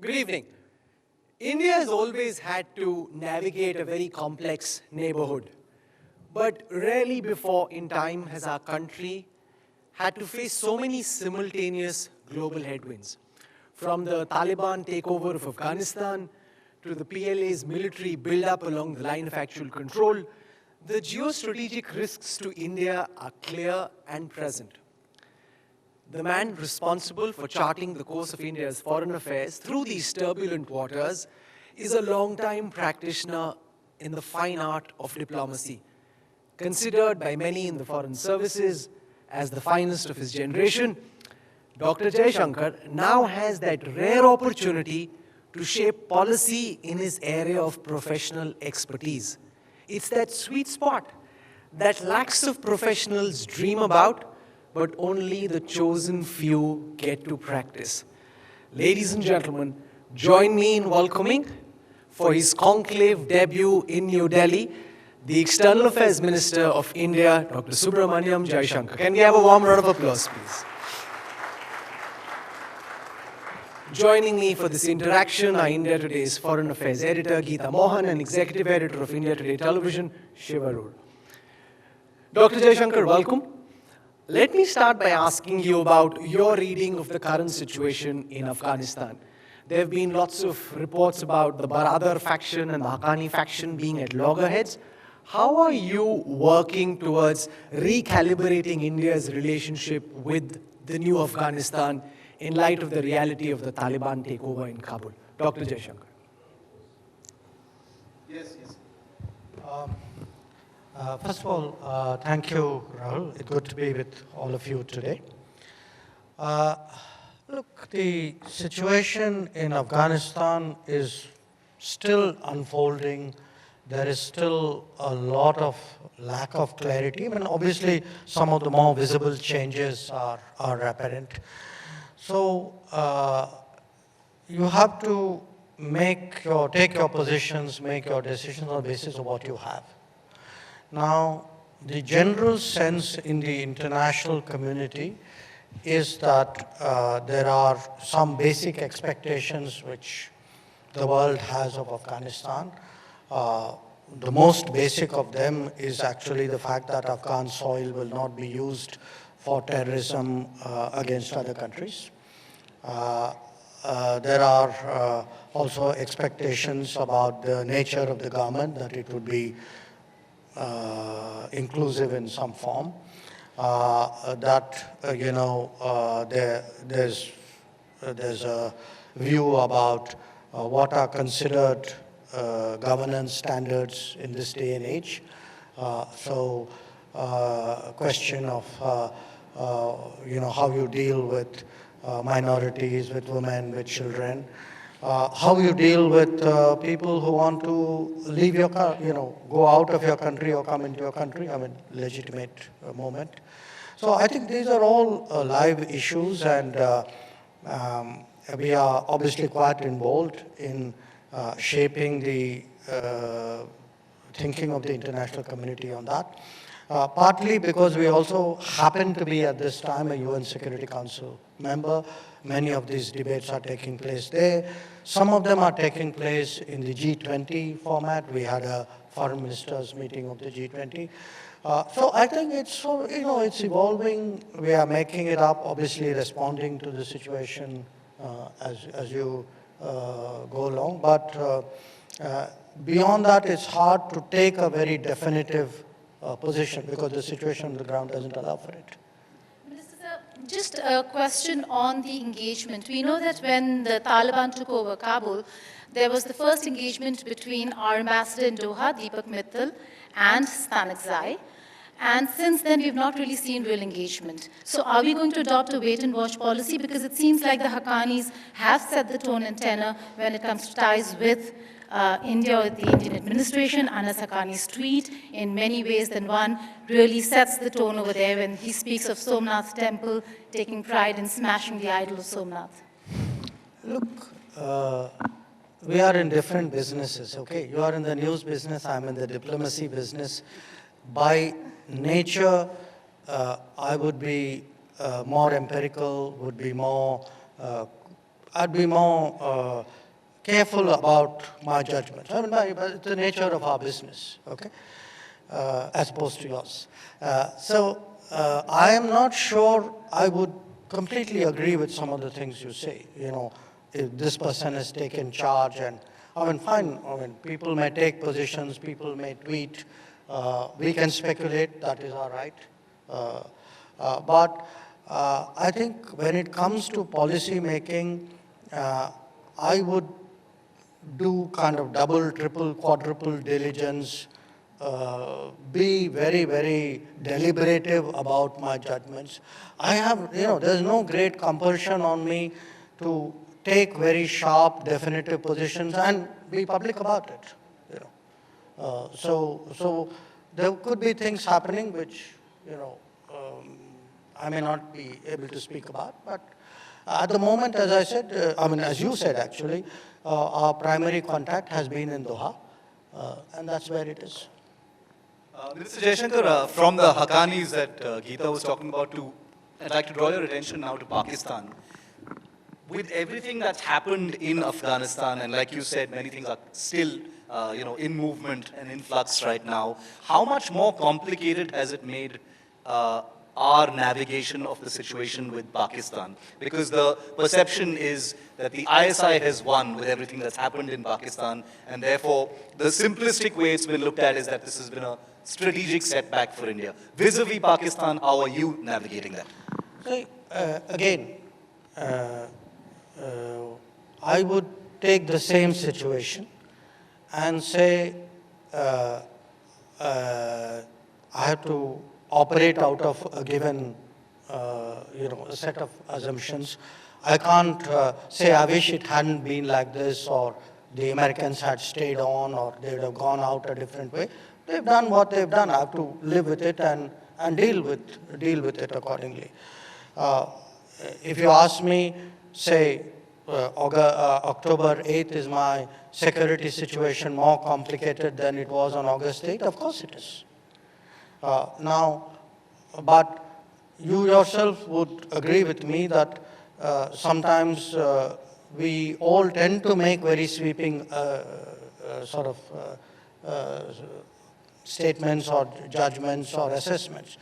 Good evening. India has always had to navigate a very complex neighborhood. But rarely before in time has our country had to face so many simultaneous global headwinds. From the Taliban takeover of Afghanistan to the PLA's military build-up along the line of actual control, the geostrategic risks to India are clear and present. The man responsible for charting the course of India's foreign affairs through these turbulent waters is a long-time practitioner in the fine art of diplomacy, considered by many in the foreign services as the finest of his generation. Dr. Jaishankar now has that rare opportunity to shape policy in his area of professional expertise. It's that sweet spot that lakhs of professionals dream about, but only the chosen few get to practice. Ladies and gentlemen, join me in welcoming, for his conclave debut in New Delhi, the External Affairs Minister of India, Dr. Subramaniam Jaishankar. Can we have a warm round of applause, please? Joining me for this interaction are India Today's Foreign Affairs Editor, Geeta Mohan, and Executive Editor of India Today Television, Shiva Arora. Dr. Jaishankar, welcome. Let me start by asking you about your reading of the current situation in Afghanistan. There have been lots of reports about the Baradar faction and the Haqqani faction being at loggerheads. How are you working towards recalibrating India's relationship with the new Afghanistan in light of the reality of the Taliban takeover in Kabul? Dr. Jaishankar. Yes. First of all, thank you, Rahul. It's good to be with all of you today. Look, the situation in Afghanistan is still unfolding. There is still a lot of lack of clarity. I mean, obviously, some of the more visible changes are apparent. So, you have to take your positions, make your decisions on the basis of what you have. Now, the general sense in the international community is that there are some basic expectations which the world has of Afghanistan. The most basic of them is actually the fact that Afghan soil will not be used for terrorism against other countries. There are also expectations about the nature of the government, that it would be inclusive in some form. There's a view about what are considered governance standards in this day and age. Question of how you deal with minorities, with women, with children. How you deal with people who want to leave your, go out of your country or come into your country, I mean, legitimate movement. So I think these are all live issues, and we are obviously quite involved in shaping the thinking of the international community on that. Partly because we also happen to be at this time a UN Security Council member. Many of these debates are taking place there. Some of them are taking place in the G20 format. We had a foreign ministers meeting of the G20. So I think it's evolving. We are making it up, obviously responding to the situation as you go along. But beyond that, it's hard to take a very definitive position because the situation on the ground doesn't allow for it. Minister, sir, just a question on the engagement. We know that when the Taliban took over Kabul, there was the first engagement between our ambassador in Doha, Deepak Mittal, and Stanexai. And since then, we've not really seen real engagement. So are we going to adopt a wait-and-watch policy? Because it seems like the Haqqanis have set the tone and tenor when it comes to ties with India, with the Indian administration. Anas Haqqani's tweet, in many ways than one, really sets the tone over there when he speaks of Somnath Temple taking pride in smashing the idol of Somnath. Look, we are in different businesses, okay? You are in the news business, I'm in the diplomacy business. By nature, I would be more empirical, would be more I'd be more careful about my judgments. I mean, it's the nature of our business, okay, as opposed to yours. I am not sure I would completely agree with some of the things you say. You know, if this person has taken charge, and I mean, fine. I mean, people may take positions, people may tweet. We can speculate. That is all right. But I think when it comes to policy making, I would do kind of double, triple, quadruple diligence, be very, very deliberative about my judgments. I have, you know, there's no great compulsion on me to take very sharp, definitive positions and be public about it. You know, so there could be things happening which, you know, I may not be able to speak about, but at the moment, as I said, I mean, as you said actually, our primary contact has been in Doha, and that's where it is. Mr. Jaishankar, from the Haqqanis that Geeta was talking about, I'd like to draw your attention now to Pakistan. With everything that's happened in Afghanistan, and like you said, many things are still in movement and in flux right now, how much more complicated has it made our navigation of the situation with Pakistan? Because the perception is that the ISI has won with everything that's happened in Pakistan, and therefore the simplistic way it's been looked at is that this has been a strategic setback for India. Vis-a-vis Pakistan, how are you navigating that? So, again, I would take the same situation and say I have to operate out of a given, a set of assumptions. I can't say I wish it hadn't been like this, or the Americans had stayed on, or they would have gone out a different way. They've done what they've done. I have to live with it and deal with it accordingly. If you ask me, say, October 8th, is my security situation more complicated than it was on August 8th? Of course it is. But you yourself would agree with me that sometimes we all tend to make very sweeping statements or judgments or assessments.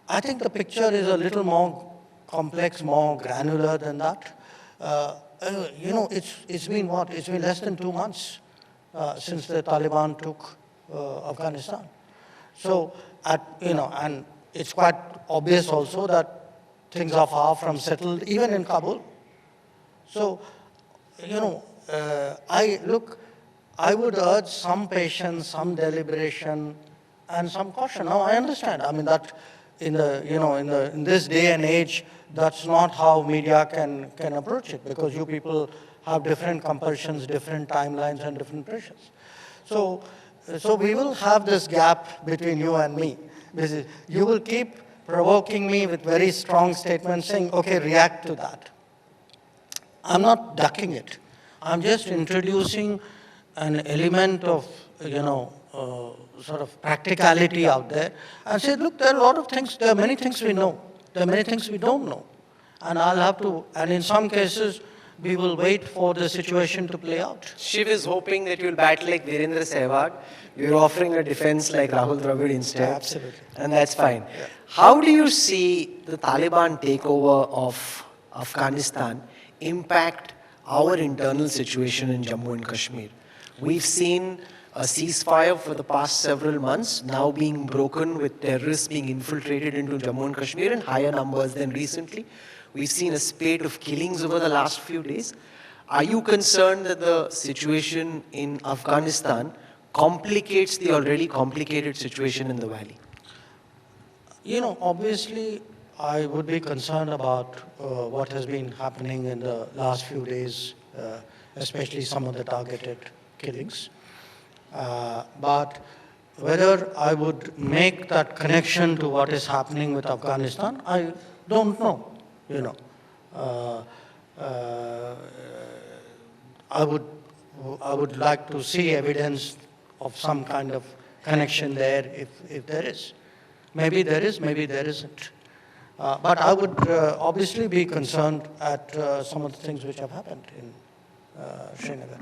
I think the picture is a little more complex, more granular than that. It's been what? It's been less than 2 months since the Taliban took Afghanistan. So, and it's quite obvious also that things are far from settled, even in Kabul. So, I would urge some patience, some deliberation, and some caution. Now, I understand. I mean that in this day and age, that's not how media can approach it, because you people have different compulsions, different timelines, and different pressures. So we will have this gap between you and me. You will keep provoking me with very strong statements saying, okay, react to that. I'm not ducking it. I'm just introducing an element of, sort of practicality out there, and say, look, there are a lot of things, there are many things we know, there are many things we don't know. And I'll have to, and in some cases, we will wait for the situation to play out. Shiv is hoping that you'll bat like Virendra Sehwag. You're offering a defense like Rahul Dravid instead. Yeah, absolutely. And that's fine. Yeah. How do you see the Taliban takeover of Afghanistan impact our internal situation in Jammu and Kashmir? We've seen a ceasefire for the past several months now being broken, with terrorists being infiltrated into Jammu and Kashmir in higher numbers than recently. We've seen a spate of killings over the last few days. Are you concerned that the situation in Afghanistan complicates the already complicated situation in the valley? Obviously, I would be concerned about what has been happening in the last few days, especially some of the targeted killings. But whether I would make that connection to what is happening with Afghanistan, I don't know. I would like to see evidence of some kind of connection there, if there is. Maybe there is, maybe there isn't. But I would obviously be concerned at some of the things which have happened in Srinagar.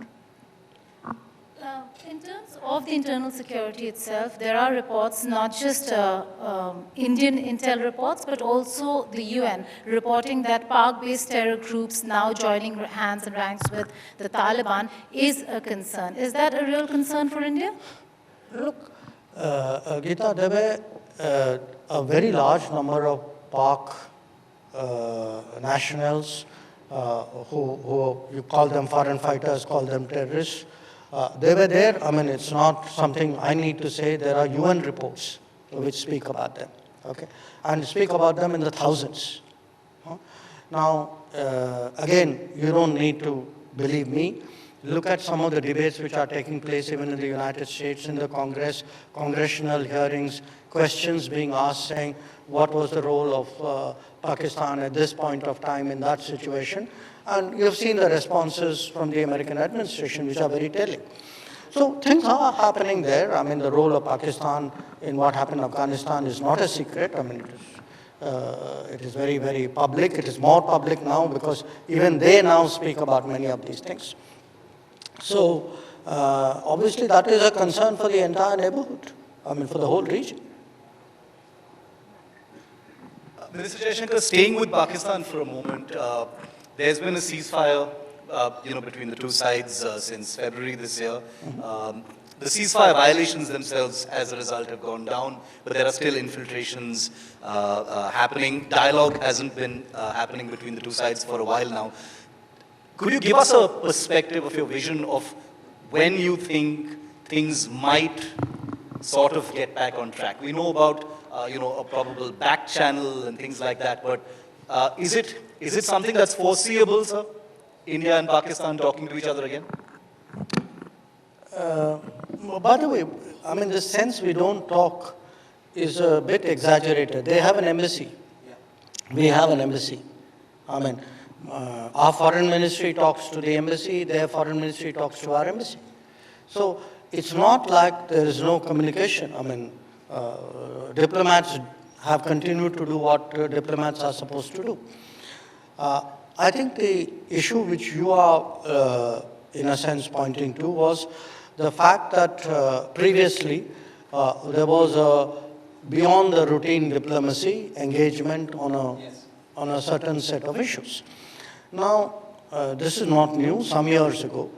In terms of the internal security itself, there are reports, not just Indian intel reports, but also the UN reporting that Pak-based terror groups now joining hands and ranks with the Taliban is a concern. Is that a real concern for India? Look, Geeta, there were a very large number of Pak nationals who you call them foreign fighters, call them terrorists. They were there. I mean, it's not something I need to say. There are UN reports which speak about them, okay, and speak about them in the thousands. Now, again, you don't need to believe me. Look at some of the debates which are taking place even in the United States, in the Congress, congressional hearings, questions being asked saying what was the role of Pakistan at this point of time in that situation. And you've seen the responses from the American administration, which are very telling. So things are happening there. I mean, the role of Pakistan in what happened in Afghanistan is not a secret. I mean, it is very, very public. It is more public now because even they now speak about many of these things. So obviously that is a concern for the entire neighborhood. I mean, for the whole region. Minister Jaishankar, staying with Pakistan for a moment, there's been a ceasefire, between the two sides since February this year. The ceasefire violations themselves, as a result, have gone down, but there are still infiltrations happening. Dialogue hasn't been happening between the two sides for a while now. Could you give us a perspective of your vision of when you think things might sort of get back on track? We know about a probable back channel and things like that, but is it something that's foreseeable, sir? India and Pakistan talking to each other again? By the way, I mean, the sense we don't talk is a bit exaggerated. They have an embassy. We have an embassy. I mean, our foreign ministry talks to the embassy, their foreign ministry talks to our embassy. So it's not like there is no communication. I mean, diplomats have continued to do what diplomats are supposed to do. I think the issue which you are, in a sense, pointing to was the fact that previously there was a beyond the routine diplomacy engagement on a certain set of issues. Now, this is not new. Some years ago,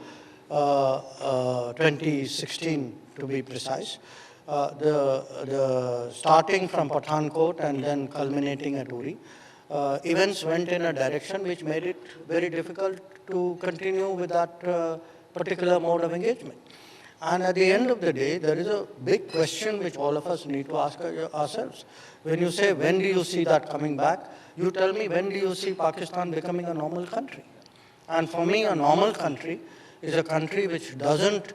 2016 to be precise, the starting from Pathankot and then culminating at Uri, events went in a direction which made it very difficult to continue with that particular mode of engagement. And at the end of the day, there is a big question which all of us need to ask ourselves. When you say, when do you see that coming back? You tell me, when do you see Pakistan becoming a normal country? And for me, a normal country is a country which doesn't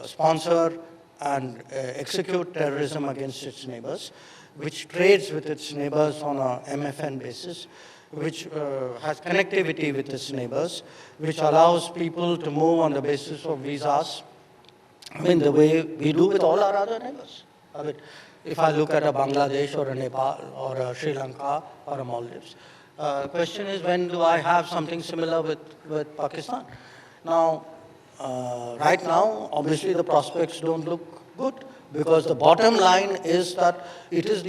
sponsor and execute terrorism against its neighbors, which trades with its neighbors on a MFN basis, which has connectivity with its neighbors, which allows people to move on the basis of visas, I mean, the way we do with all our other neighbors. I mean, if I look at a Bangladesh or a Nepal or a Sri Lanka or a Maldives, the question is, when do I have something similar with Pakistan? Now, right now, obviously the prospects don't look good, because the bottom line is that it is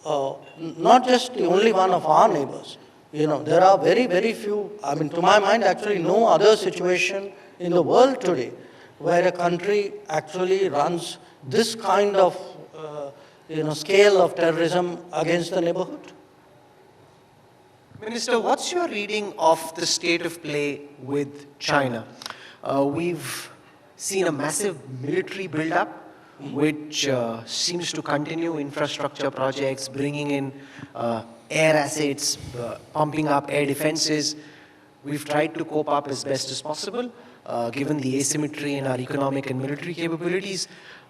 not just the only one of our neighbors. You know, there are very, very few, I mean, to my mind, actually no other situation in the world today where a country actually runs this kind of, scale of terrorism against the neighborhood. Minister, what's your reading of the state of play with China? We've seen a massive military build-up, which seems to continue infrastructure projects, bringing in air assets, pumping up air defenses. We've tried to cope up as best as possible, given the asymmetry in our economic and military capabilities.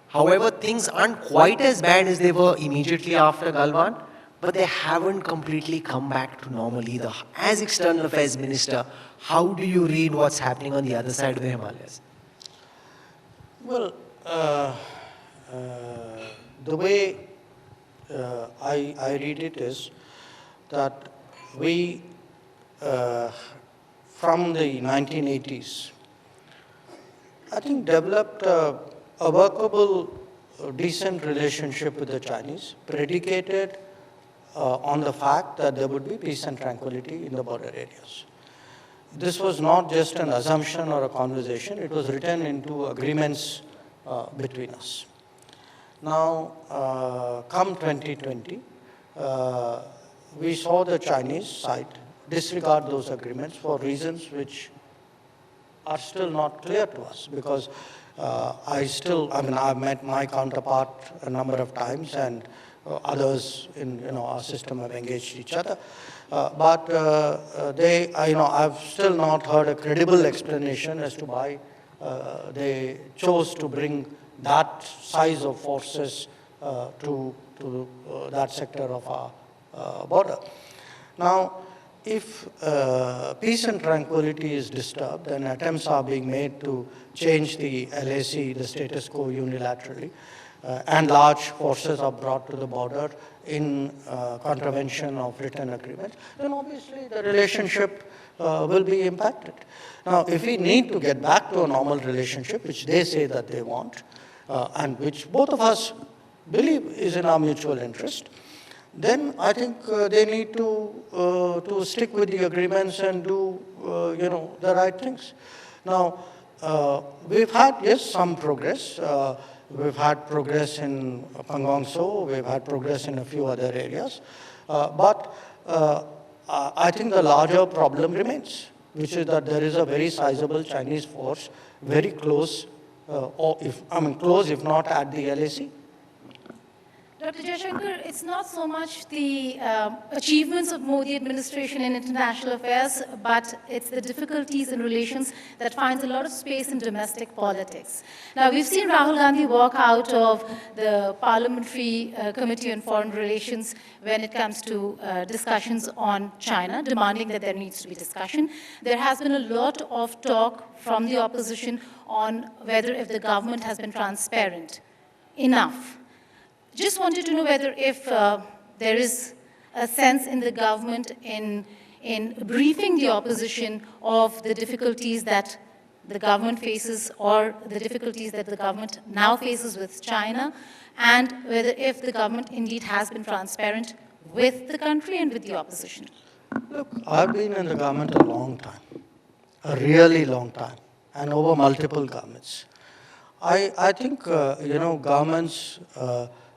However, things aren't quite as bad as they were immediately after Galwan, but they haven't completely come back to normal either. As External Affairs Minister, how do you read what's happening on the other side of the Himalayas? Well, the way I read it is, that we, from the 1980s, I think developed a workable, decent relationship with the Chinese, predicated on the fact that there would be peace and tranquility in the border areas. This was not just an assumption or a conversation, it was written into agreements between us. Now, come 2020, we saw the Chinese side disregard those agreements for reasons which are still not clear to us, because I've met my counterpart a number of times, and others in our system have engaged each other. But I've still not heard a credible explanation as to why they chose to bring that size of forces to that sector of our border. Now, if peace and tranquility is disturbed, and attempts are being made to change the LAC, the status quo, unilaterally, and large forces are brought to the border in contravention of written agreements, then obviously the relationship will be impacted. Now, if we need to get back to a normal relationship, which they say that they want, and which both of us believe is in our mutual interest, then I think they need to stick with the agreements and do the right things. Now, we've had, yes, some progress. We've had progress in Pangong So, we've had progress in a few other areas. But I think the larger problem remains, which is that there is a very sizable Chinese force very close, close if not at the LAC. Dr. Jaishankar, it's not so much the achievements of Modi administration in international affairs, but it's the difficulties in relations that finds a lot of space in domestic politics. Now, we've seen Rahul Gandhi walk out of the Parliamentary Committee on Foreign Relations when it comes to discussions on China, demanding that there needs to be discussion. There has been a lot of talk from the opposition on whether if the government has been transparent enough. Just wanted to know whether if there is a sense in the government in briefing the opposition of the difficulties that the government faces or the difficulties that the government now faces with China, and whether if the government indeed has been transparent with the country and with the opposition. Look, I've been in the government a long time, a really long time, and over multiple governments. I think, governments,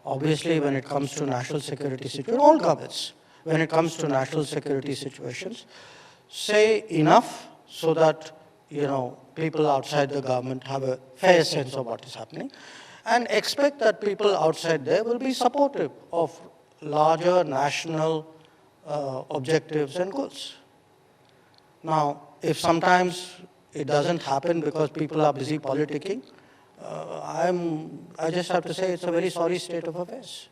obviously, when it comes to national security situations, all governments, when it comes to national security situations, say enough so that, people outside the government have a fair sense of what is happening, and expect that people outside there will be supportive of larger national objectives and goals. Now, if sometimes it doesn't happen because people are busy politicking, I just have to say it's a very sorry state of affairs.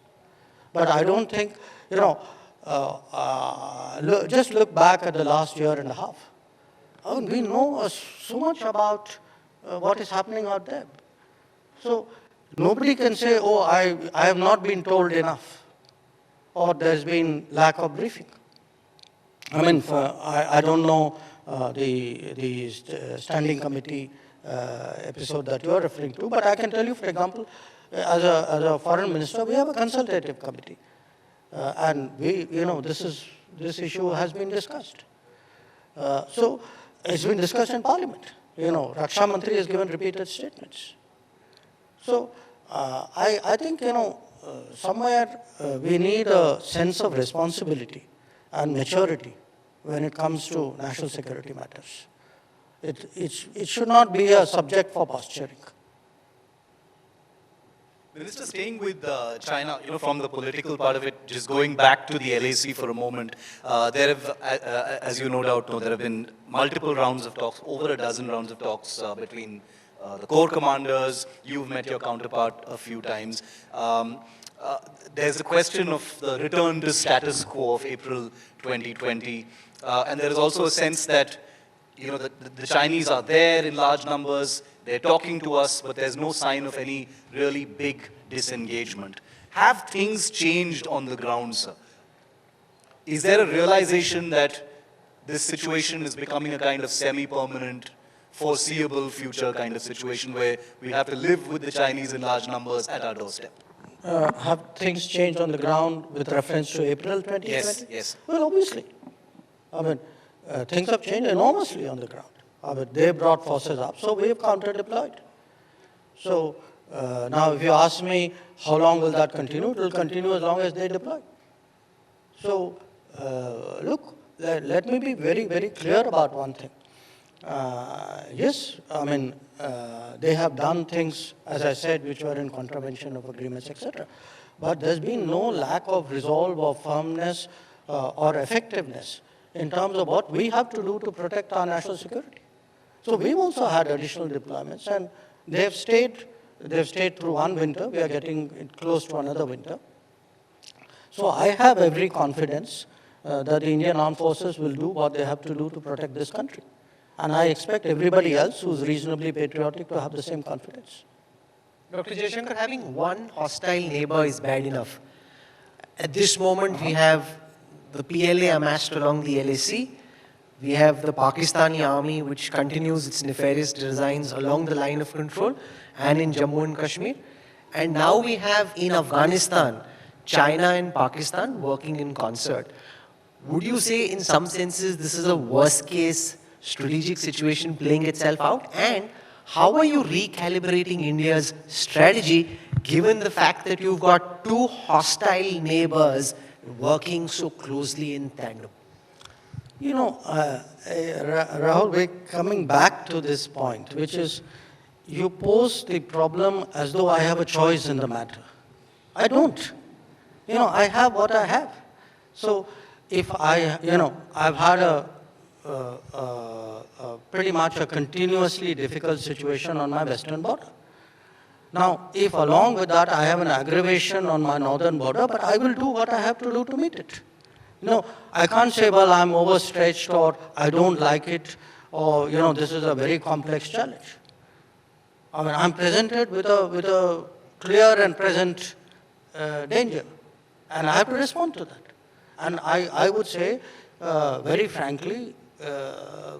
But I don't think, just look back at the last year and a half. We know so much about what is happening out there. So nobody can say, oh, I have not been told enough, or there's been lack of briefing. I don't know the standing committee episode that you're referring to, but I can tell you, for example, as a foreign minister, we have a consultative committee, and this issue has been discussed. So it's been discussed in Parliament. Raksha Mantri has given repeated statements. So I think somewhere we need a sense of responsibility and maturity when it comes to national security matters. It should not be a subject for posturing. Minister, staying with China, from the political part of it, just going back to the LAC for a moment, there have, as you no doubt know, there have been multiple rounds of talks, over a dozen rounds of talks between the corps commanders. You've met your counterpart a few times. There's a question of the return to status quo of April 2020, and there is also a sense that the Chinese are there in large numbers, they're talking to us, but there's no sign of any really big disengagement. Have things changed on the ground, sir? is there a realization that this situation is becoming a kind of semi-permanent, foreseeable future kind of situation where we have to live with the Chinese in large numbers at our doorstep? Have things changed on the ground with reference to April 2020? Yes, yes. Well, obviously. I mean, things have changed enormously on the ground. I mean, they brought forces up, so we have counter-deployed. So now if you ask me how long will that continue, it will continue as long as they deploy. So look, let me be very, very clear about one thing. Yes, I mean, they have done things, as I said, which were in contravention of agreements, etc. But there's been no lack of resolve or firmness or effectiveness in terms of what we have to do to protect our national security. So we've also had additional deployments, and they've stayed through one winter. We are getting close to another winter. So I have every confidence that the Indian Armed Forces will do what they have to do to protect this country. And I expect everybody else who's reasonably patriotic to have the same confidence. Dr. Jaishankar, having one hostile neighbor is bad enough. At this moment, we have the PLA amassed along the LAC. We have the Pakistani army, which continues its nefarious designs along the line of control and in Jammu and Kashmir. And now we have in Afghanistan, China and Pakistan working in concert. Would you say in some senses this is a worst case strategic situation playing itself out? And how are you recalibrating India's strategy given the fact that you've got two hostile neighbors working so closely in tandem? You know, Rahul, we're coming back to this point, which is you pose the problem as though I have a choice in the matter. I don't. You know, I have what I have. So if I've had pretty much a continuously difficult situation on my western border. Now, if along with that I have an aggravation on my northern border, but I will do what I have to do to meet it. No, I can't say, well, I'm overstretched or I don't like it or, this is a very complex challenge. I mean, I'm presented with a clear and present danger, and I have to respond to that. And I would say, very frankly,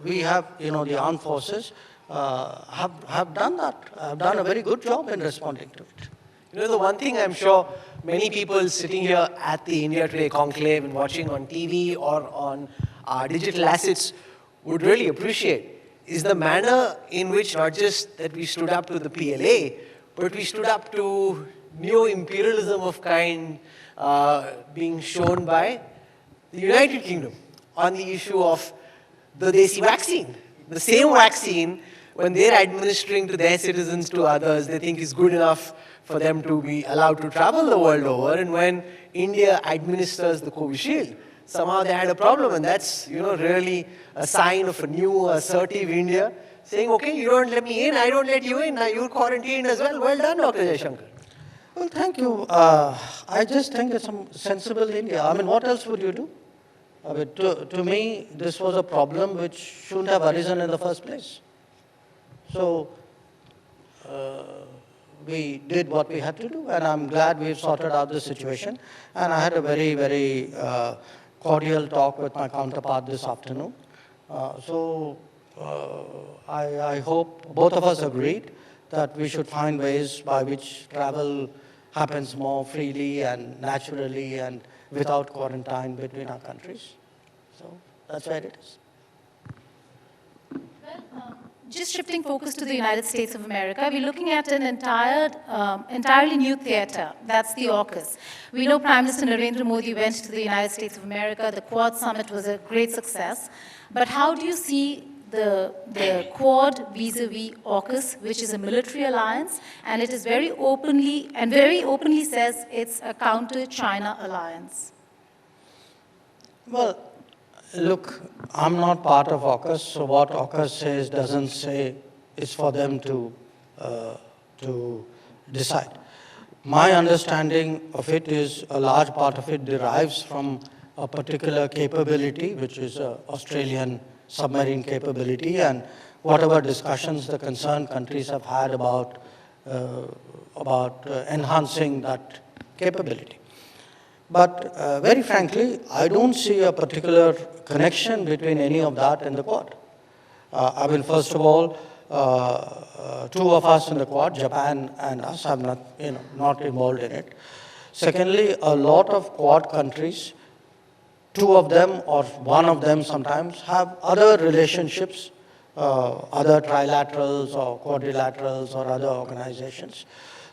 we have, the armed forces have done that, have done a very good job in responding to it. The one thing I'm sure many people sitting here at the India Today conclave and watching on TV or on our digital assets would really appreciate is the manner in which not just that we stood up to the PLA, but we stood up to neo-imperialism of kind being shown by the United Kingdom on the issue of the Desi vaccine. The same vaccine, when they're administering to their citizens, to others, they think is good enough for them to be allowed to travel the world over. And when India administers the Covishield, somehow they had a problem. And that's, really a sign of a new, assertive India saying, okay, you don't let me in, I don't let you in, now you're quarantined as well. Well done, Dr. Jaishankar. Well, thank you. I just think it's a sensible India. I mean, what else would you do? I mean, to me, this was a problem which shouldn't have arisen in the first place. So we did what we had to do, and I'm glad we've sorted out the situation. And I had a very, very cordial talk with my counterpart this afternoon. I hope both of us agreed that we should find ways by which travel happens more freely and naturally and without quarantine between our countries. So that's where it is. Just shifting focus to the United States of America, we're looking at an entirely new theater. That's the AUKUS. We know Prime Minister Narendra Modi went to the United States of America. The Quad Summit was a great success. But how do you see the Quad vis-a-vis AUKUS, which is a military alliance, and it is very openly says it's a counter-China alliance? Well, look, I'm not part of AUKUS, so what AUKUS says doesn't say it's for them to decide. My understanding of it is a large part of it derives from a particular capability, which is an Australian submarine capability, and whatever discussions the concerned countries have had about enhancing that capability. But very frankly, I don't see a particular connection between any of that and the Quad. I mean, first of all, two of us in the Quad, Japan and us, I'm not, not involved in it. Secondly, a lot of Quad countries, two of them or one of them sometimes have other relationships, other trilaterals or quadrilaterals or other organizations.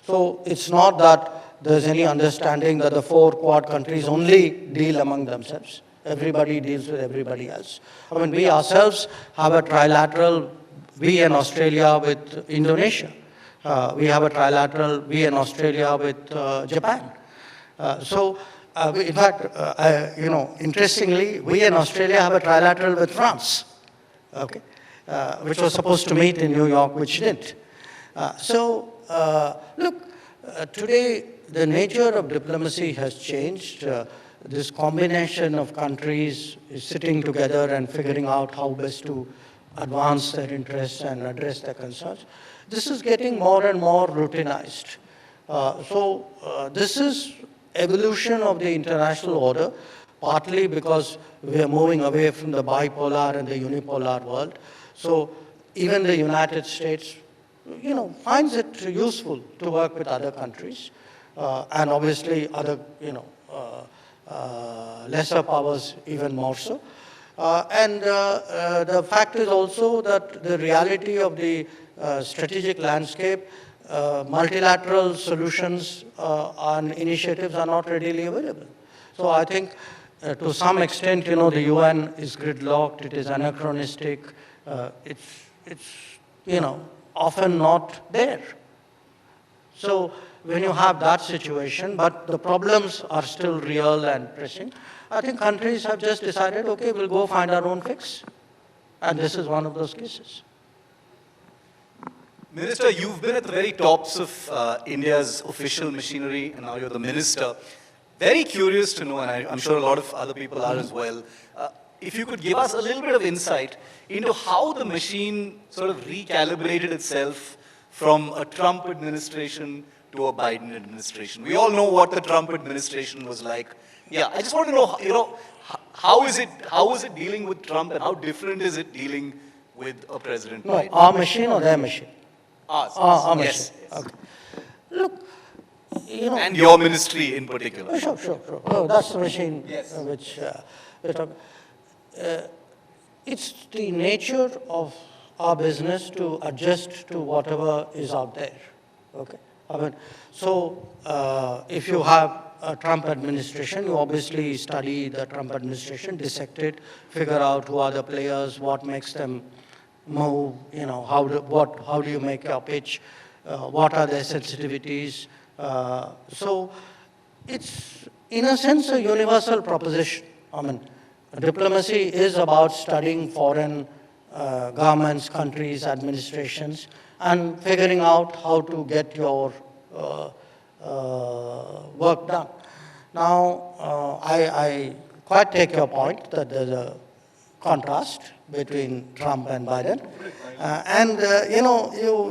So it's not that there's any understanding that the four Quad countries only deal among themselves. Everybody deals with everybody else. I mean, we ourselves have a trilateral, we and Australia with Indonesia. We have a trilateral, we and Australia with Japan. In fact, interestingly, we in Australia have a trilateral with France, okay, which was supposed to meet in New York, which didn't. Look, today the nature of diplomacy has changed. This combination of countries is sitting together and figuring out how best to advance their interests and address their concerns. This is getting more and more routinized. This is evolution of the international order, partly because we are moving away from the bipolar and the unipolar world. So even the United States, finds it useful to work with other countries, and obviously other, lesser powers even more so. The fact is also that the reality of the strategic landscape, multilateral solutions and initiatives are not readily available. So I think to some extent, the UN is gridlocked, it is anachronistic, it's often not there. So when you have that situation, but the problems are still real and pressing, I think countries have just decided, okay, we'll go find our own fix. And this is one of those cases. Minister, you've been at the very tops of India's official machinery, and now you're the minister. Very curious to know, and I'm sure a lot of other people are as well, if you could give us a little bit of insight into how the machine sort of recalibrated itself from a Trump administration to a Biden administration. We all know what the Trump administration was like. Yeah, I just want to know, how is it dealing with Trump, and how different is it dealing with a President No, Biden? our machine or their machine? Ours. Our Yes. machine. Okay. Look, And your ministry in particular. Sure. No, that's the machine Yes. which we're talking. It's the nature of our business to adjust to whatever is out there. Okay. I mean, if you have a Trump administration, you obviously study the Trump administration, dissect it, figure out who are the players, what makes them move, how do you make your pitch, what are their sensitivities. So it's, in a sense, a universal proposition. I mean, diplomacy is about studying foreign governments, countries, administrations, and figuring out how to get your work done. Now, I quite take your point that there's a contrast between Trump and Biden.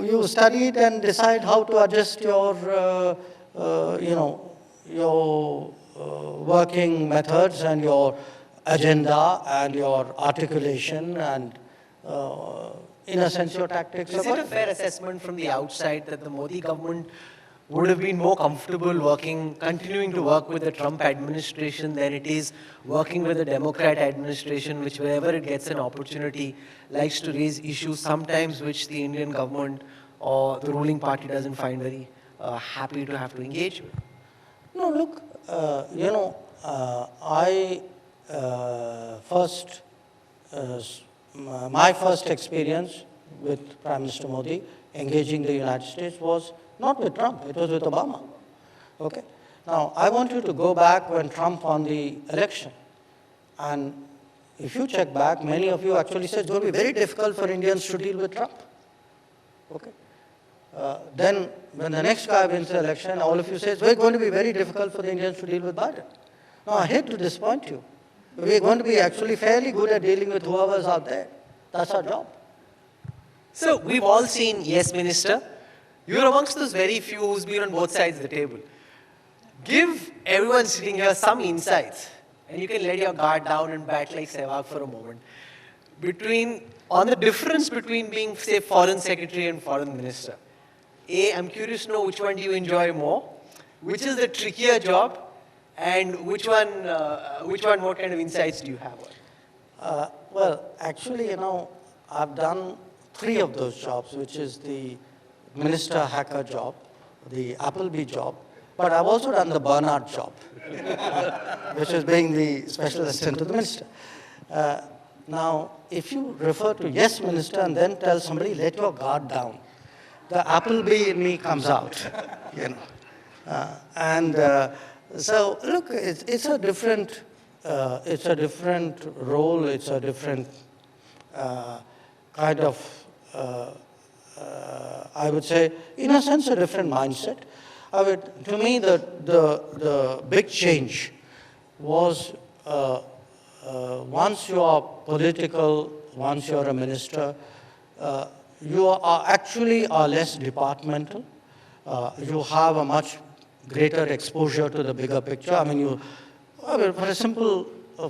You study it and decide how to adjust your, your working methods and your agenda and your articulation and, in a sense, your tactics. Is it a fair assessment from the outside that the Modi government would have been more comfortable continuing to work with the Trump administration than it is working with the Democrat administration, which wherever it gets an opportunity, likes to raise issues sometimes which the Indian government or the ruling party doesn't find very happy to have to engage with? No, look, my first experience with Prime Minister Modi engaging the United States was not with Trump, it was with Obama. Okay? Now, I want you to go back when Trump won the election. And if you check back, many of you actually said it's going to be very difficult for Indians to deal with Trump. Okay? Then, when the next guy wins the election, all of you say it's going to be very difficult for the Indians to deal with Biden. Now, I hate to disappoint you. We're going to be actually fairly good at dealing with whoever's out there. That's our job. So, we've all seen, yes, Minister, you're amongst those very few who's been on both sides of the table. give everyone sitting here some insights, and you can let your guard down and bat like Sehwag for a moment, on the difference between being, say, foreign secretary and foreign minister. A, I'm curious to know which one do you enjoy more, which is the trickier job, and which one, what kind of insights do you have on? Well, actually, I've done 3 of those jobs, which is the minister hacker job, the Appleby job, but I've also done the Bernard job, which is being the special assistant to the minister. Now, if you refer to yes, minister, and then tell somebody, let your guard down, the Appleby in me comes out, So, look, it's a different role, it's a different kind of, I would say, in a sense, a different mindset. To me, the big change was once you are political, once you're a minister, you are actually less departmental. You have a much greater exposure to the bigger picture.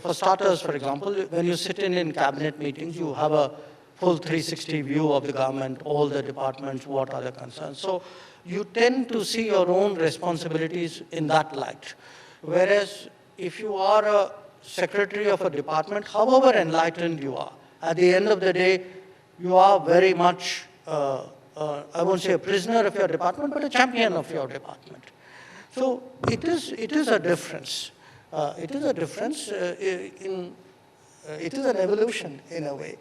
For starters, for example, when you sit in cabinet meetings, you have a full 360 view of the government, all the departments, what are the concerns. So you tend to see your own responsibilities in that light. Whereas if you are a secretary of a department, however enlightened you are, at the end of the day, you are very much, I won't say a prisoner of your department, but a champion of your department. So it is a difference. It is a difference it is an evolution in a way.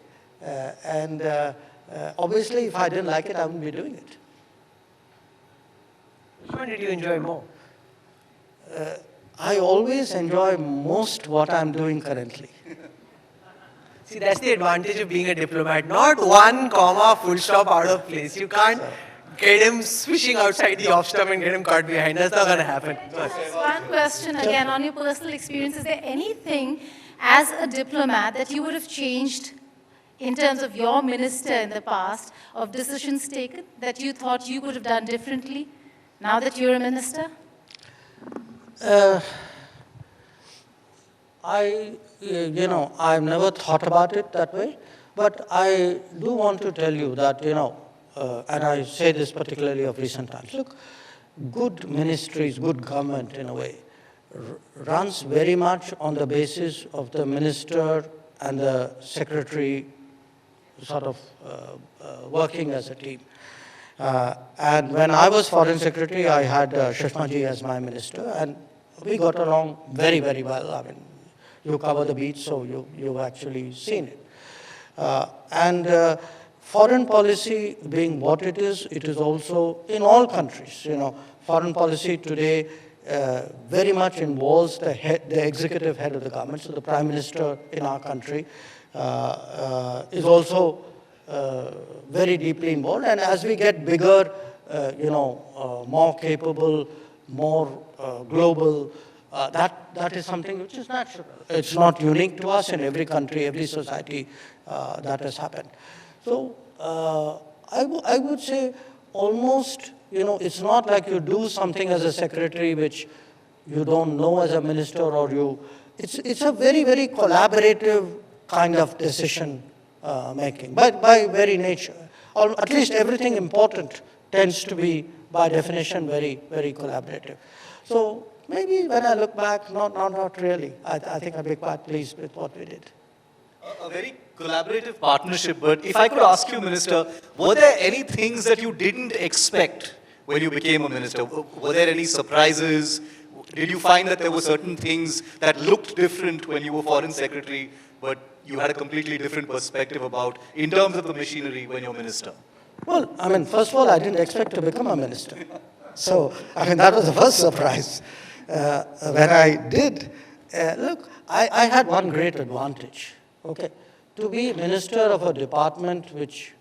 Obviously, if I didn't like it, I wouldn't be doing it. Which one did you enjoy more? I always enjoy most what I'm doing currently. See, that's the advantage of being a diplomat. Not one comma, full stop out of place. You can't get him swishing outside the off stump and get him caught behind. That's not going to happen. Just one question again on your personal experience. Is there anything as a diplomat that you would have changed in terms of your minister in the past, of decisions taken that you thought you could have done differently now that you're a minister? I've never thought about it that way, but I do want to tell you that, and I say this particularly of recent times, look, good ministries, good government in a way, runs very much on the basis of the minister and the secretary sort of working as a team. And when I was foreign secretary, I had Sushma ji as my minister, and we got along very, very well. You cover the beach, so you've actually seen it. Foreign policy being what it is also in all countries. Foreign policy today very much involves the executive head of the government. So the prime minister in our country is also very deeply involved. And as we get bigger, more capable, more global, that is something which is natural. It's not unique to us. In every country, every society, that has happened. So I would say almost, it's not like you do something as a secretary which you don't know as a minister, or it's a very, very collaborative kind of decision making by very nature. Or at least everything important tends to be, by definition, very, very collaborative. So maybe when I look back, not really. I think I'd be quite pleased with what we did. A very collaborative partnership, but if I could ask you, Minister, were there any things that you didn't expect when you became a minister? Were there any surprises? Did you find that there were certain things that looked different when you were foreign secretary, but you had a completely different perspective about in terms of the machinery when you're minister? Well, first of all, I didn't expect to become a minister. So, that was the first surprise. When I did, look, I had one great advantage. Okay, to be minister of a department which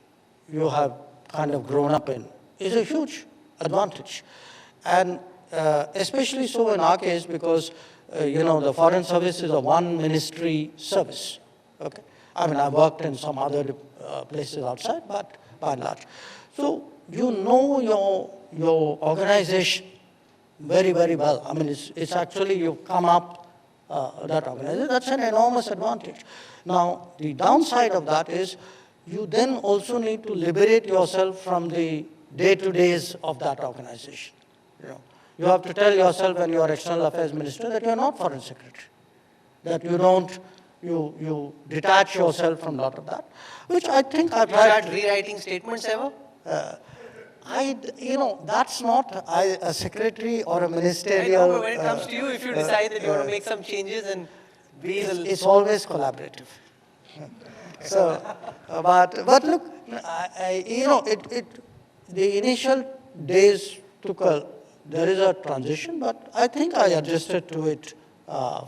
you have kind of grown up in is a huge advantage. And especially so in our case because, the foreign service is a one ministry service. Okay, I've worked in some other places outside, but by and large. So you know your organization, very, very well. I mean, it's actually, you've come up that organization. That's an enormous advantage. Now, the downside of that is you then also need to liberate yourself from the day-to-days of that organization. You know, you have to tell yourself when you are External Affairs Minister that you are not Foreign Secretary, that you don't, you detach yourself from a lot of that, which I think I've You tried. start rewriting statements ever? That's not a secretary or a I ministerial. know, but when it comes to you, if you decide that you want to make some changes and be the... It's always collaborative. So, but look, the initial days there is a transition, but I think I adjusted to it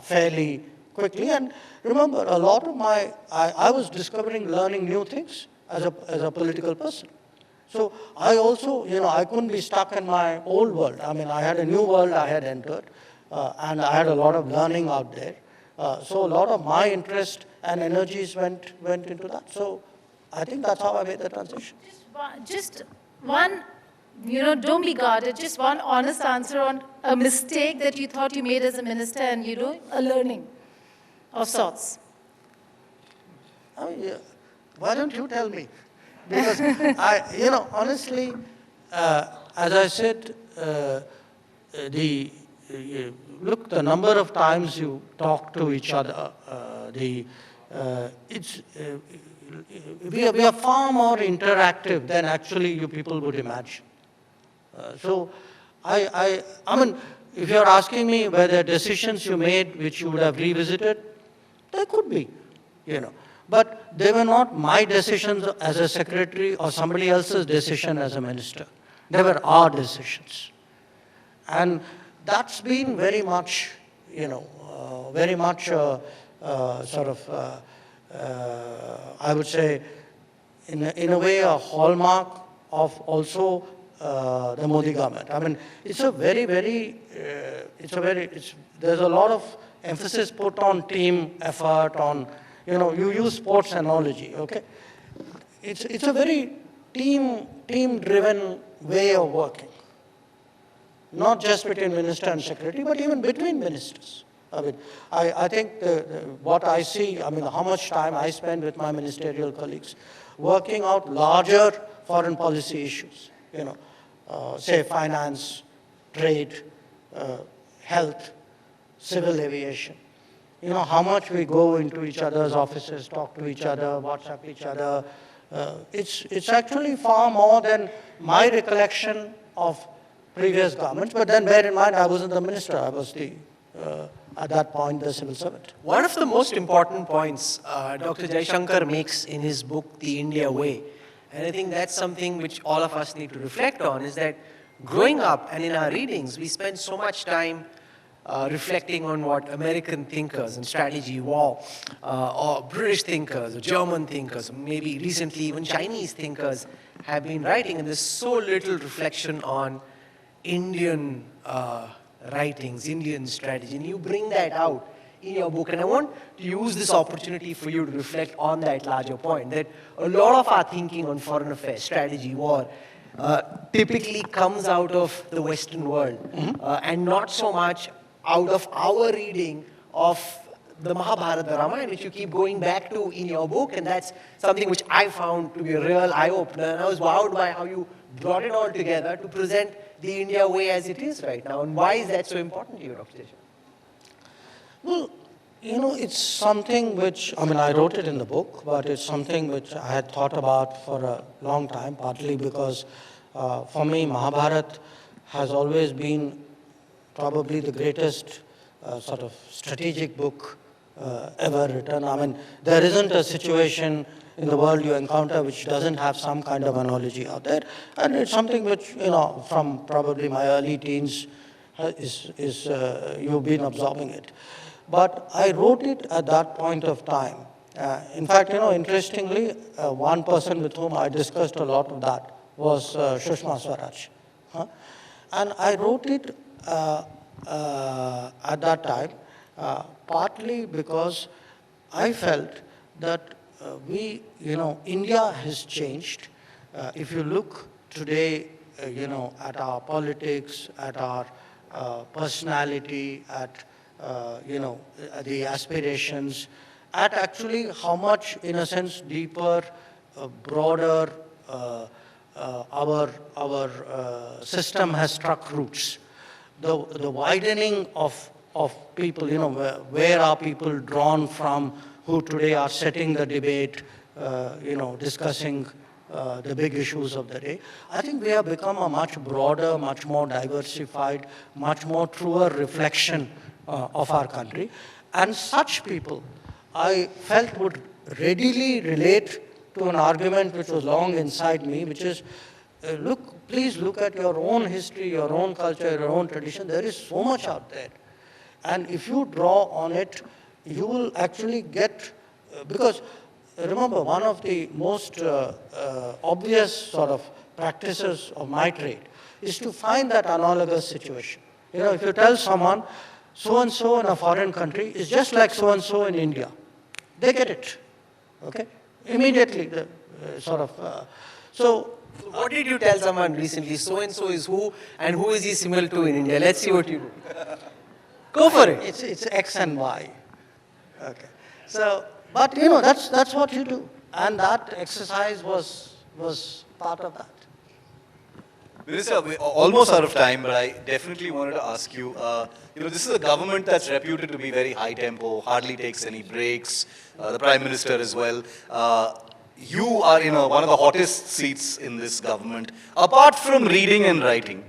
fairly quickly. And remember, a lot of I was learning new things as a political person. So I also, I couldn't be stuck in my old world. I mean, I had a new world I had entered, and I had a lot of learning out there. So a lot of my interest and energies went into that. So I think that's how I made the transition. Just one, don't be guarded, just one honest answer on a mistake that you thought you made as a minister and, a learning of sorts. I mean, why don't you tell me? Because honestly, as I said, look, the number of times you talk to each other, we are far more interactive than actually you people would imagine. So, I mean, if you're asking me whether decisions you made which you would have revisited, there could be, But they were not my decisions as a secretary or somebody else's decision as a minister. They were our decisions. And that's been very much, I would say, in a way, a hallmark of also the Modi government. I mean, there's a lot of emphasis put on team effort, on, you use sports analogy, okay? It's a very team-driven way of working. Not just between minister and secretary, but even between ministers. I mean, I think what I see, I mean, how much time I spend with my ministerial colleagues working out larger foreign policy issues, say finance, trade, health, civil aviation. How much we go into each other's offices, talk to each other, WhatsApp each other. It's actually far more than my recollection of previous governments. But then bear in mind, I wasn't the minister. I was at that point, the civil servant. One of the most important points Dr. Jaishankar makes in his book, The India Way, and I think that's something which all of us need to reflect on, is that growing up and in our readings, we spend so much time reflecting on what American thinkers and strategy war, or British thinkers, or German thinkers, or maybe recently even Chinese thinkers have been writing, and there's so little reflection on Indian writings, Indian strategy, and you bring that out in your book. And I want to use this opportunity for you to reflect on that larger point, that a lot of our thinking on foreign affairs, strategy, war, typically comes out of the Western world, and not so much out of our reading of the Mahabharata, the Ramayana, which you keep going back to in your book, and that's something which I found to be a real eye-opener, and I was wowed by how you brought it all together to present the India way as it is right now. And why is that so important to you, Dr. Jaishankar? Well, it's something which, I mean, I wrote it in the book, but it's something which I had thought about for a long time, partly because for me, Mahabharata has always been probably the greatest sort of strategic book ever written. I mean, there isn't a situation in the world you encounter which doesn't have some kind of analogy out there. And it's something which, from probably my early teens, you've been absorbing it. But I wrote it at that point of time. In fact, interestingly, one person with whom I discussed a lot of that was Sushma Swaraj. And I wrote it at that time, partly because I felt that India has changed. If you look today, at our politics, at our personality, at the aspirations, at actually how much, in a sense, deeper, broader our system has struck roots. The widening of people, where are people drawn from who today are setting the debate, discussing the big issues of the day. I think we have become a much broader, much more diversified, much more truer reflection of our country. And such people, I felt, would readily relate to an argument which was long inside me, which is, please look at your own history, your own culture, your own tradition. There is so much out there. And if you draw on it, you will actually get, because remember, one of the most obvious sort of practices of my trade is to find that analogous situation. If you tell someone, so-and-so in a foreign country is just like so-and-so in India, they get it, okay? Immediately, So what did you tell someone recently? So-and-so is who, and who is he similar to in India? Let's see what you do. Go for it. It's X and Y. Okay. So, but that's what you do. And that exercise was part of that. Minister, we're almost out of time, but I definitely wanted to ask you, this is a government that's reputed to be very high tempo, hardly takes any breaks, the Prime Minister as well. You are in one of the hottest seats in this government. Apart from reading and writing,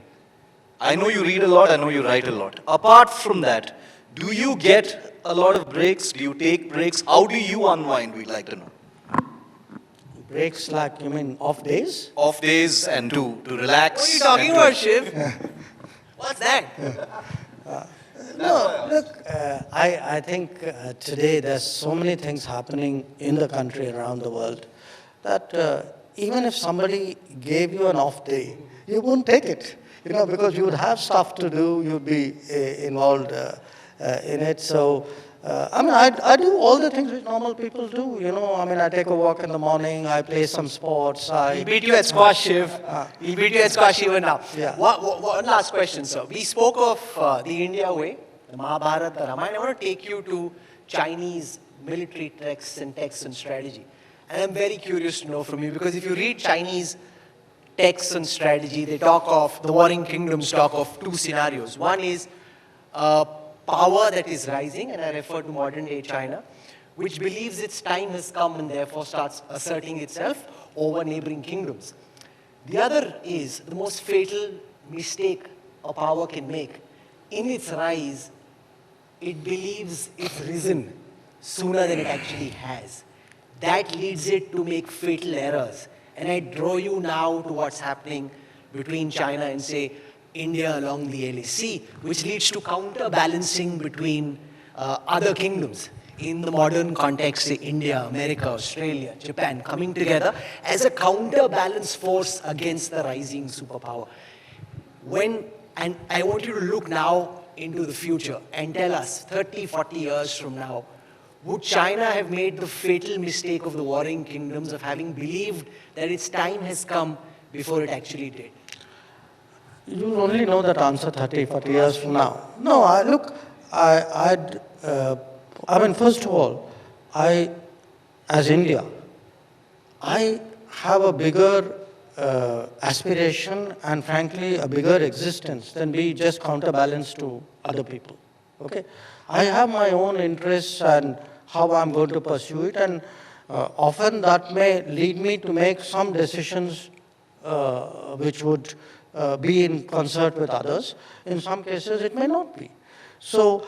I know you read a lot, I know you write a lot. Apart from that, do you get a lot of breaks? Do you take breaks? How do you unwind, we'd like to know. Breaks like, you mean off days? Off days and to relax. What are you talking about, Shiv? What's that? No, look, I think today there's so many things happening in the country, around the world, that even if somebody gave you an off day, you wouldn't take it, because you would have stuff to do, you'd be involved in it. So, I do all the things which normal people do, I take a walk in the morning, I play some sports. He beat you at squash, Shiv. He beat you at squash even now. Yeah. One last question, sir. We spoke of the India way, the Mahabharata, the Ramayana. I want to take you to Chinese military texts and strategy. And I'm very curious to know from you, because if you read Chinese texts and strategy, they talk of, the warring kingdoms talk of two scenarios. One is power that is rising, and I refer to modern day China, which believes its time has come and therefore starts asserting itself over neighboring kingdoms. The other is the most fatal mistake a power can make. In its rise, it believes it's risen sooner than it actually has. That leads it to make fatal errors. And I draw you now to what's happening between China and, say, India along the LAC, which leads to counterbalancing between other kingdoms. In the modern context, say India, America, Australia, Japan, coming together as a counterbalance force against the rising superpower. And I want you to look now into the future and tell us, 30, 40 years from now, would China have made the fatal mistake of the warring kingdoms of having believed that its time has come before it actually did? You'll only know that answer 30, 40 years from now. No, first of all, as India, I have a bigger aspiration and frankly a bigger existence than be just counterbalance to other people, okay? I have my own interests and how I'm going to pursue it, and often that may lead me to make some decisions which would be in concert with others. In some cases, it may not be. So,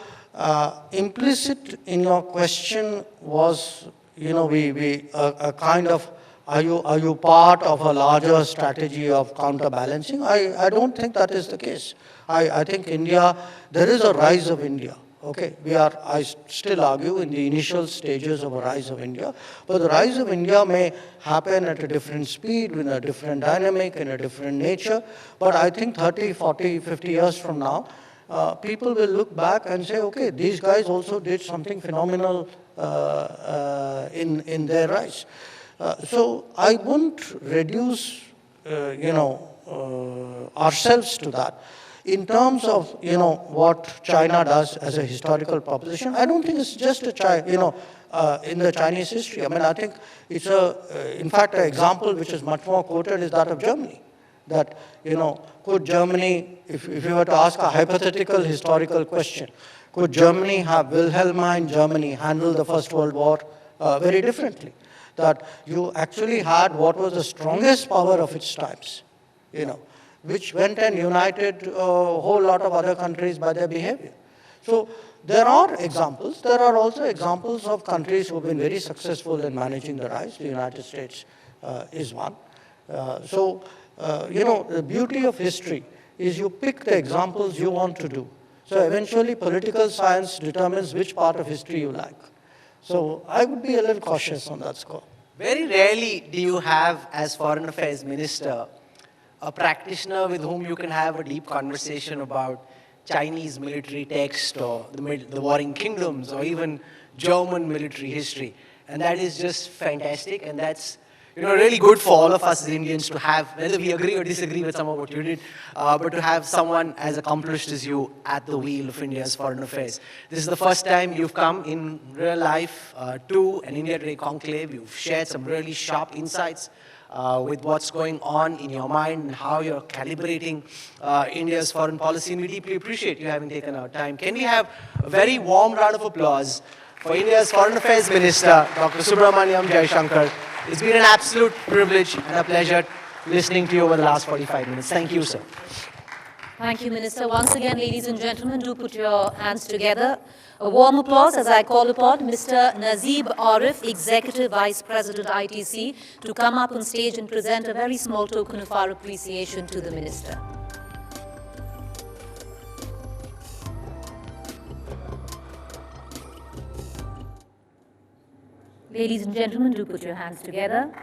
implicit in your question was, a kind of, are you part of a larger strategy of counterbalancing? I don't think that is the case. I think India, there is a rise of India. Okay, I still argue, in the initial stages of a rise of India, but the rise of India may happen at a different speed, with a different dynamic, in a different nature, but I think 30, 40, 50 years from now, people will look back and say, okay, these guys also did something phenomenal in their rise. So I wouldn't reduce, ourselves to that. in terms of, what China does as a historical proposition, I don't think it's just in the Chinese history. I mean, I think it's in fact, an example which is much more quoted is that of Germany. That, could Germany, if you were to ask a hypothetical historical question, could Germany have Wilhelmine Germany handle the First World War very differently? That you actually had what was the strongest power of its times, which went and united a whole lot of other countries by their behavior. So there are examples. There are also examples of countries who have been very successful in managing the rise. The United States is one. The beauty of history is you pick the examples you want to do. So eventually political science determines which part of history you like. So I would be a little cautious on that score. Very rarely do you have, as Foreign Affairs Minister, a practitioner with whom you can have a deep conversation about Chinese military text or the Warring Kingdoms or even German military history. And that is just fantastic, and that's really good for all of us as Indians to have, whether we agree or disagree with some of what you did, but to have someone as accomplished as you at the wheel of India's foreign affairs. This is the first time you've come in real life to an India Today conclave. You've shared some really sharp insights with what's going on in your mind and how you're calibrating India's foreign policy, and we deeply appreciate you having taken our time. Can we have a very warm round of applause for India's Foreign Affairs Minister, Dr. Subramaniam Jaishankar. It's been an absolute privilege and a pleasure listening to you over the last 45 minutes. Thank you, sir. Thank you, Minister. Once again, ladies and gentlemen, do put your hands together. A warm applause as I call upon Mr. Nazib Arif, Executive Vice President ITC, to come up on stage and present a very small token of our appreciation to the Minister. Ladies and gentlemen, do put your hands together.